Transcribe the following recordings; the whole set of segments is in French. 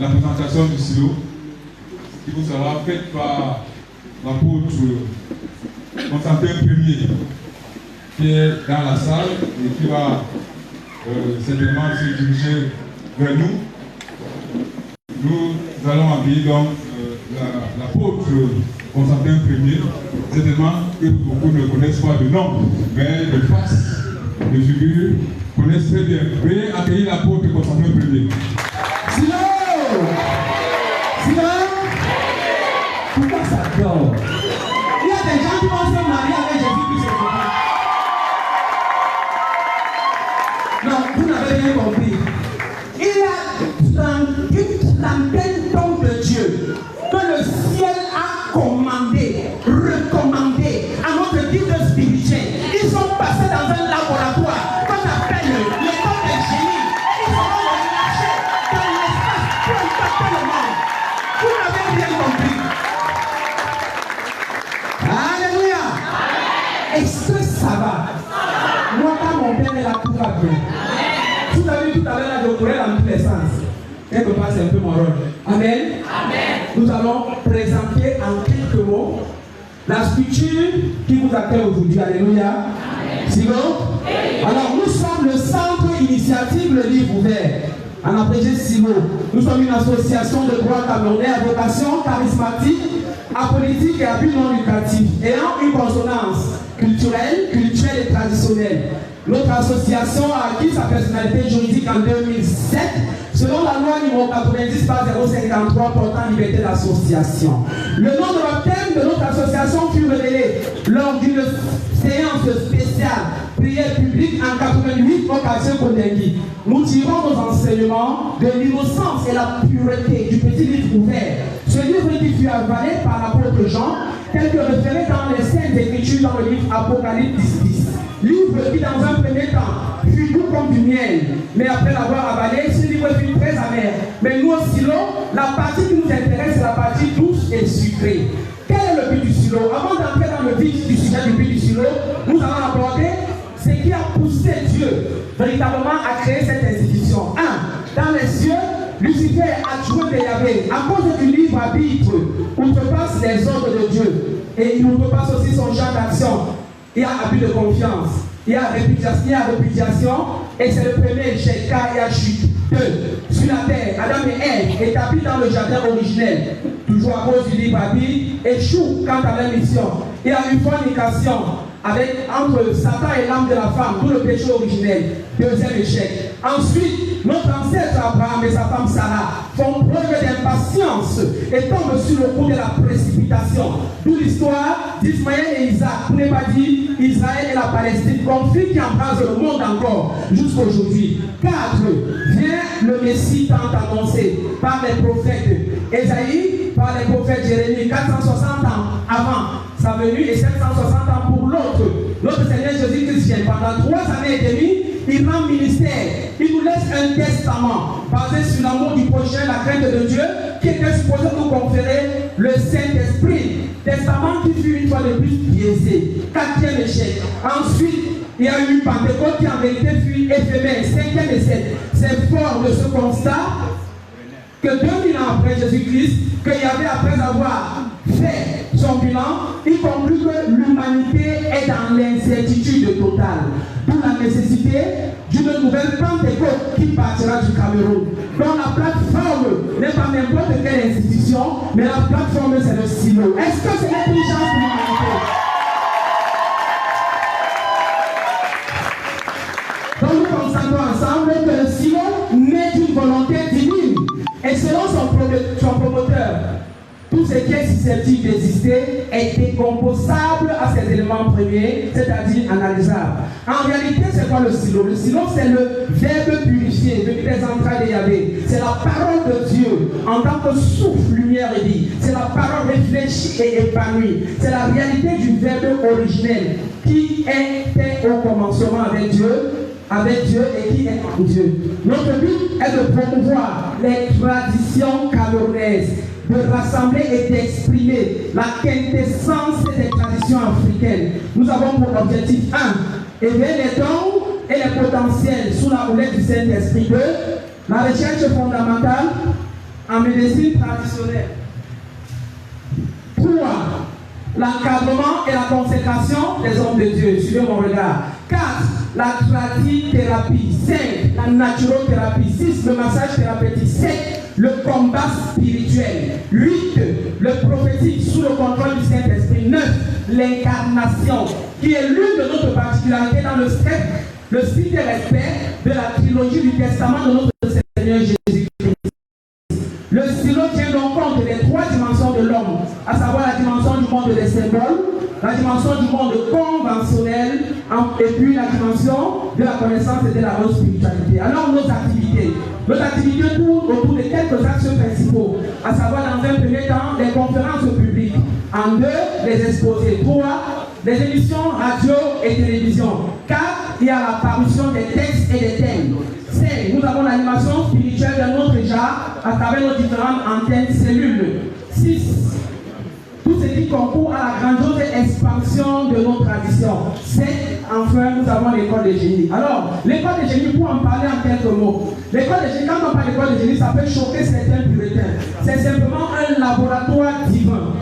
la présentation du silo qui vous sera faite par l'apôtre Constantin Ier qui est dans la salle et qui va certainement se diriger vers nous. Nous allons accueillir donc l'apôtre Constantin Ier, certainement que beaucoup ne connaissent pas de nom, mais de face, de figure, connaissent très bien. Veuillez accueillir l'apôtre Constantin Ier. Silo! Silo! Pourquoi ça dort? Il y a des gens qui vont se marier avec Jésus-Christ. Non, vous n'avez rien compris. Il y a une trentaine d'hommes de Dieu que le ciel a commandé, recommandé à notre guide spirituel. Ils sont passés dans un laboratoire qu'on appelle l'école de génie. Ils seront relâchés dans l'espace pour impacter le monde. Vous n'avez rien compris. Alléluia. Est-ce que ça va? Moi, quand mon père est là, tout va bien. Vous avez vu tout à l'heure, là, je courais dans tous les sens. Quelque part, c'est un peu mon rôle. Amen. Amen. Nous allons présenter en quelques mots la structure qui vous accueille aujourd'hui. Alléluia. Sinon, alors nous sommes le centre initiative Le Livre Ouvert. En abrégé SILO. Nous sommes une association de droit camerounais à vocation charismatique, apolitique et à but non lucratif, ayant une consonance culturelle et traditionnelle. Notre association a acquis sa personnalité juridique en 2007 selon la loi numéro 90/053 portant liberté d'association. Le nom de baptême de notre association fut révélé lors d'une séance spéciale prière publique en 88 au quartier Kodengui. Nous tirons nos enseignements de l'innocence et la pureté du petit livre ouvert. Ce livre qui fut avalé par l'apôtre Jean, tel que référé dans les Saintes Écritures dans le livre Apocalypse 10. Livre qui dans un premier temps fut doux comme du miel, mais après l'avoir avalé, ce livre fut très amer. Mais nous au silo, la partie qui nous intéresse, c'est la partie douce et sucrée. Quel est le but du silo? Avant d'entrer dans le vif du sujet du but du silo, nous allons aborder ce qui a poussé Dieu véritablement à créer cette institution. 1. Dans les cieux, Lucifer a joué de Yahvé à cause du livre arbitre, outrepasse les ordres de Dieu et il outrepasse aussi son champ d'action. Il y a abus de confiance, il y a répudiation, et c'est le premier échec car il y a chute. 2. Sur la terre, Adam et Ève, établis dans le jardin originel, toujours à cause du libre arbitre, échouent quant à leur mission. Il y a une fornication entre Satan et l'âme de la femme, d'où le péché originel. Deuxième échec. Ensuite, notre ancêtre Abraham et sa femme Sarah font preuve d'impatience et tombent sur le coup de la précipitation. D'où l'histoire d'Ismaël et Isaac, pour ne pas dire Israël et la Palestine, conflit qui embrase le monde encore jusqu'à aujourd'hui. 4. Vient le Messie tant annoncé par les prophètes Ésaïe, par les prophètes Jérémie, 460 ans avant sa venue et 760 ans pour l'autre. Notre Seigneur Jésus-Christ vient pendant 3 années et demie, il rend ministère, il nous laisse un testament basé sur l'amour du prochain, la crainte de Dieu, qui était supposé nous conférer le Saint-Esprit. Testament qui fut une fois de plus biaisé. 4e échec. Ensuite, il y a eu Pentecôte qui en vérité fut éphémère. 5e échec. C'est fort de ce constat que 2000 ans après Jésus-Christ, que Yahvé, après avoir fait son bilan, il conclut que l'humanité est dans l'incertitude totale. D'où la nécessité d'une nouvelle Pentecôte qui partira du Cameroun. Donc la plateforme n'est pas n'importe quelle institution, mais la plateforme c'est le silo. Est-ce que c'est l'intelligence de l'humanité? Donc nous constatons ensemble que le silo naît d'une volonté divine. Et selon son promoteur, tout ce qui est susceptible d'exister est décomposable à ses éléments premiers, c'est-à-dire analysable. En réalité, c'est quoi le silo? Le silo, c'est le verbe purifié venu des entrailles de Yahvé. C'est la parole de Dieu en tant que souffle, lumière et vie. C'est la parole réfléchie et épanouie. C'est la réalité du verbe originel qui était au commencement avec Dieu et qui est en Dieu. Notre but est de promouvoir les traditions camerounaises, de rassembler et d'exprimer la quintessence des traditions africaines. Nous avons pour objectif 1, éveiller les dons et les potentiels sous la houlette du Saint-Esprit. 2, la recherche fondamentale en médecine traditionnelle. 3. L'encadrement et la consécration des hommes de Dieu. Suivez mon regard. 4. La tradithérapie. 5. La naturothérapie. 6. Le massage thérapeutique. 7. Le combat spirituel. 8. Le prophétique sous le contrôle du Saint-Esprit. 9. L'incarnation, qui est l'une de notre particularités dans le strict respect de la trilogie du Testament de notre Seigneur Jésus-Christ. Le stylo tient donc compte des 3 dimensions de l'homme, à savoir la dimension du monde des symboles, la dimension du monde conventionnel, et puis la dimension de la connaissance et de la spiritualité. Alors nos activités tournent autour de quelques axes principaux, à savoir dans un premier temps les conférences publiques, en 2 les exposés, 3 les émissions radio et télévision, 4 il y a la parution des textes et des thèmes. 5. Nous avons l'animation spirituelle d'un autre genre à travers nos différentes antennes cellules. 6. Tout ce qui concourt à la grandiose expansion de nos traditions. 7. Enfin, nous avons l'école de génie. Alors, l'école de génie, pour en parler en quelques mots, l'école de génie, quand on parle d'école de génie, ça peut choquer certains puritains. C'est simplement un laboratoire divin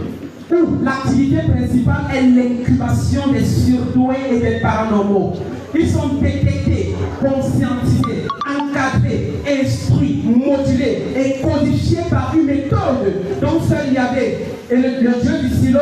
où l'activité principale est l'incubation des surdoués et des paranormaux. Ils sont détectés, conscientisés, encadrés, instruits, modulés et codifiés par une méthode dont seul Yahvé et le Dieu du silo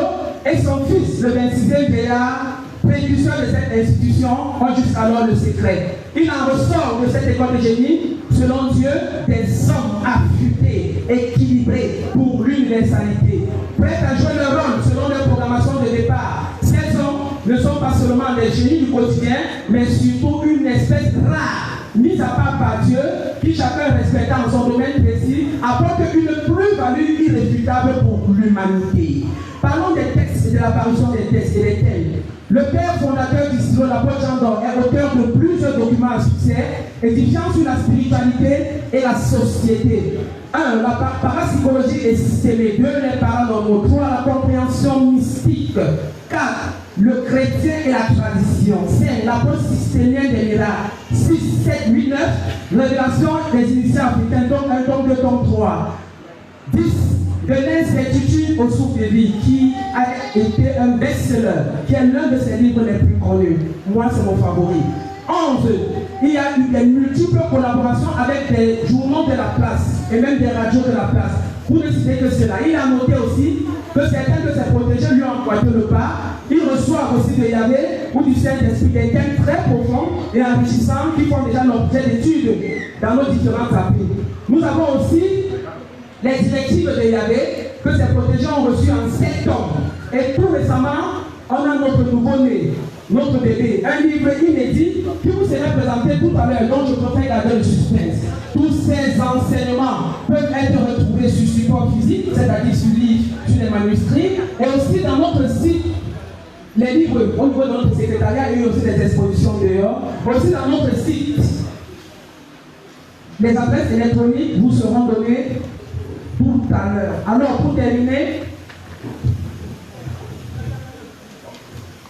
et son fils, le 26e vieillard, précurseur de cette institution, ont jusqu'alors le secret. Il en ressort de cette école de génie, selon Dieu, des hommes affûtés, équilibrés pour l'universalité, prêts à jouer leur rôle selon leur programmation de départ. Ces hommes ne sont pas seulement des génies du quotidien, mais surtout une espèce rare, mise à part par Dieu, qui chacun respectant son domaine précis, apporte une plus-value irréfutable pour l'humanité. Parlons des textes et de l'apparition des textes et des thèmes. Le père fondateur du stylo, l'apôtre Jean d'Or, est auteur de plusieurs documents à succès, édifiant sur la spiritualité et la société. 1. La parapsychologie est systémée. 2. Les paranormaux. 3. La compréhension mystique. 4. Le chrétien et la tradition. 5. L'approche systémienne des miracles. 6, 7, 8, 9. Révélation des initiés africains. Donc 1, tome 2, tome 3. 10. De l'incertitude au souffle de vie, qui a été un best-seller, qui est l'un de ses livres les plus connus. Moi, c'est mon favori. 11. Il y a eu des multiples collaborations avec des journaux de la place et même des radios de la place. Pour ne citer que cela, il a noté aussi que certains de ses protégés lui ont emboîté le pas. Ils reçoivent aussi de Yahvé ou du Saint-Esprit des thèmes très profonds et enrichissants qui font déjà l'objet d'études dans nos différentes applis. Nous avons aussi les directives de Yahvé que ses protégés ont reçues en 7 tomes. Et tout récemment, on a notre nouveau-né, notre bébé, un livre inédit qui vous sera présenté tout à l'heure, dont je préfère garder le suspense. Tous ces enseignements peuvent être retrouvés sur support physique, c'est-à-dire sur livre, sur les manuscrits, et aussi dans notre site. Les livres au niveau de notre secrétariat, il y a eu aussi des expositions dehors, aussi dans notre site. Les adresses électroniques vous seront données tout à l'heure. Alors, pour terminer,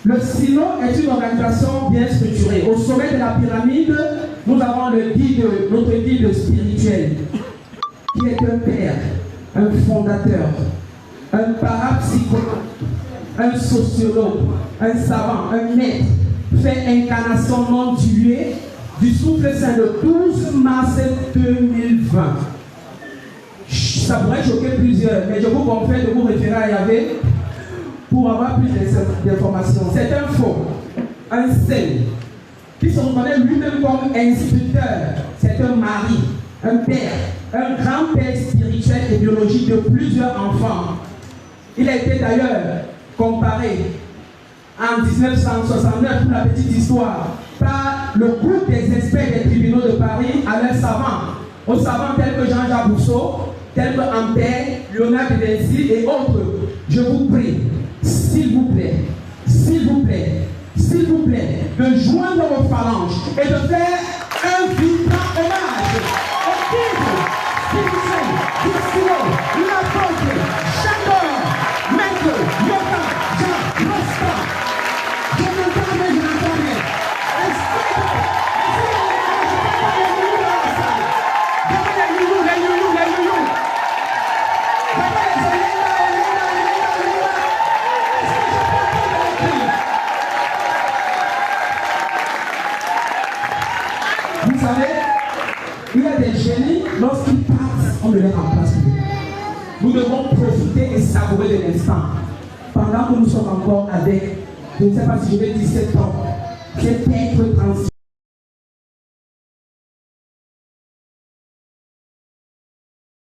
le silo est une organisation bien structurée. Au sommet de la pyramide, nous avons notre guide spirituel, qui est un père, un fondateur, un parapsychologue, un sociologue, un savant, un maître, fait incarnation non diluée du souffle saint le 12 mars 2020. Ça pourrait choquer plusieurs, mais je vous confie de vous référer à Yahvé pour avoir plus d'informations. C'est un faux, un saint, qui se reconnaît lui-même comme instructeur. C'est un mari, un père, un grand-père spirituel et biologique de plusieurs enfants. Il a été d'ailleurs comparé en 1969, pour la petite histoire, par le groupe des experts des tribunaux de Paris à leurs savants, aux savants tels que Jean-Jacques Rousseau, tels que Ampère, Léonard de Vinci et autres. Je vous prie, s'il vous plaît, s'il vous plaît, s'il vous plaît, de joindre vos phalanges et de faire un vibrant hommage au guide spirituel du stylo, l'apôtre Jean d'Or, maître Yoga Jean Rosta. Je m'entends bien, je m'entends bien. savez, il y a des génies, lorsqu'ils partent, on ne les remplace plus. Nous devons profiter et savourer de l'instant. Pendant que nous sommes encore avec, je ne sais pas si je vais dire 7 ans, c'est être transi.